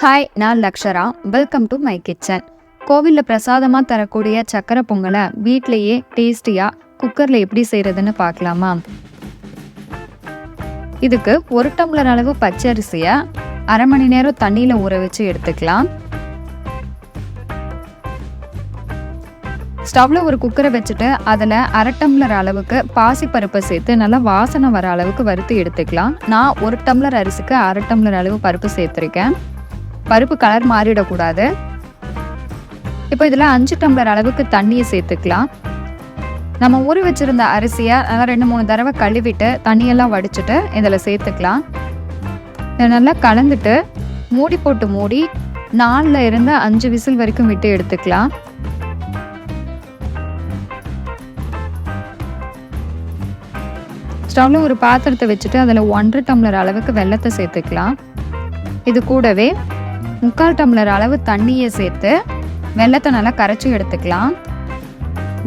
Hi, நான் Lakshara. Welcome to my kitchen. கோவிலில் பிரசாதமாக தரக்கூடிய சக்கரை பொங்கலை வீட்டிலையே டேஸ்டியாக குக்கரில் எப்படி செய்கிறதுன்னு பார்க்கலாமா? இதுக்கு 1 டம்ளர் அளவு பச்சரிசியை அரை மணி நேரம் தண்ணியில் ஊற வச்சு எடுத்துக்கலாம். ஸ்டவ்வில் ஒரு குக்கரை வச்சுட்டு அதில் அரை டம்ளர் அளவுக்கு பாசிப்பருப்பை சேர்த்து நல்லா வாசனை வர அளவுக்கு வறுத்து எடுத்துக்கலாம். நான் 1 டம்ளர் அரிசிக்கு அரை டம்ளர் அளவு பருப்பு சேர்த்துருக்கேன். பருப்பு கலர் மாறிடக்கூடாது. இப்போ இதில் 5 டம்ளர் அளவுக்கு தண்ணியை சேர்த்துக்கலாம். நம்ம ஊறி வச்சுருந்த அரிசியை நல்லா 2-3 தடவை கழுவிட்டு தண்ணியெல்லாம் வடிச்சிட்டு இதில் சேர்த்துக்கலாம். இதை நல்லா கலந்துட்டு மூடி போட்டு மூடி 4ல் இருந்து 5 விசில் வரைக்கும் விட்டு எடுத்துக்கலாம். ஸ்டவ்வில் ஒரு பாத்திரத்தை வச்சுட்டு அதில் 1.5 டம்ளர் அளவுக்கு வெல்லத்தை சேர்த்துக்கலாம். இது கூடவே 3/4 டம்ளர் அளவு தண்ணியை சேர்த்து வெல்லத்தை நல்லா கரைச்சி எடுத்துக்கலாம்.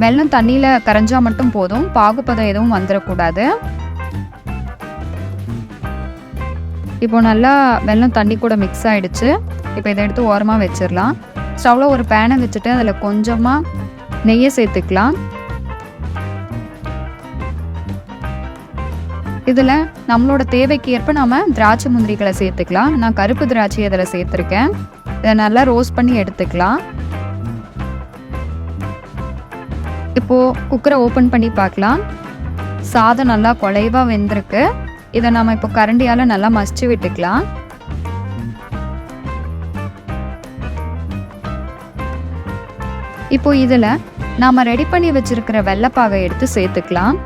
வெல்லம் தண்ணியில் கரைஞ்சா மட்டும் போதும், பாகுபதம் எதுவும் வந்துடக்கூடாது. இப்போ நல்லா வெல்லம் தண்ணி கூட மிக்ஸ் ஆகிடுச்சு. இப்போ இதை எடுத்து ஓரமாக வச்சிடலாம். ஸ்டவ்வில் ஒரு பேனை வச்சுட்டு அதில் கொஞ்சமாக நெய்யை சேர்த்துக்கலாம். இதில் நம்மளோட தேவைக்கு ஏற்ப நம்ம திராட்சை முந்திரிகளை சேர்த்துக்கலாம். நான் கருப்பு திராட்சை இதில் சேர்த்துருக்கேன். இதை நல்லா ரோஸ்ட் பண்ணி எடுத்துக்கலாம். இப்போது குக்கரை ஓப்பன் பண்ணி பார்க்கலாம். சாதம் நல்லா குழைவாக வெந்திருக்கு. இதை நம்ம இப்போ கரண்டியால் நல்லா மசிச்சு விட்டுக்கலாம். இப்போ இதில் நாம் ரெடி பண்ணி வச்சிருக்கிற வெள்ளைப்பாகை எடுத்து சேர்த்துக்கலாம்.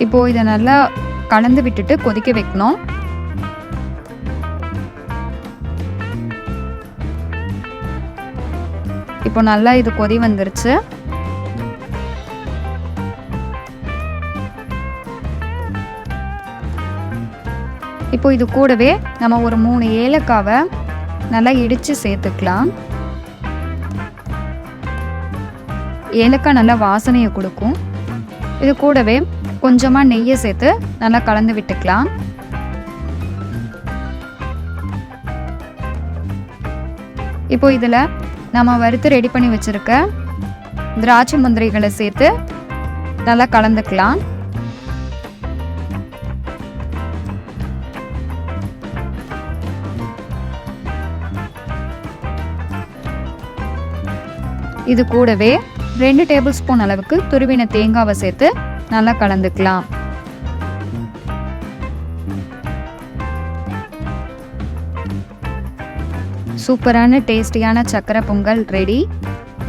இப்போ இதை நல்லா கலந்து விட்டுட்டு கொதிக்க வைக்கணும். இப்போ நல்லா இது கொதி வந்துருச்சு. இப்போ இது கூடவே நம்ம ஒரு 3 ஏலக்காவை நல்லா இடித்து சேர்த்துக்கலாம். ஏலக்காய் நல்லா வாசனையை கொடுக்கும். இது கூடவே கொஞ்சமாக நெய்யை சேர்த்து நல்லா கலந்து விட்டுக்கலாம். இப்போ இதில் நம்ம வறுத்து ரெடி பண்ணி வச்சுருக்க திராட்சை முந்திரிகளை சேர்த்து நல்லா கலந்துக்கலாம். இது கூடவே 2 டேபிள் ஸ்பூன் அளவுக்கு துருவின தேங்காவை சேர்த்து நல்லா கலந்துக்கலாம். சூப்பரான டேஸ்டியான சக்கரை பொங்கல் ரெடி.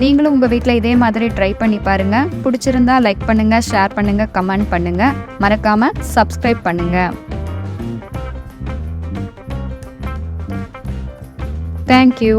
நீங்களும் உங்கள் வீட்டில் இதே மாதிரி ட்ரை பண்ணி பாருங்கள். பிடிச்சிருந்தா லைக் பண்ணுங்கள், ஷேர் பண்ணுங்கள், கமெண்ட் பண்ணுங்கள். மறக்காமல் சப்ஸ்கிரைப் பண்ணுங்கள். தேங்க்யூ.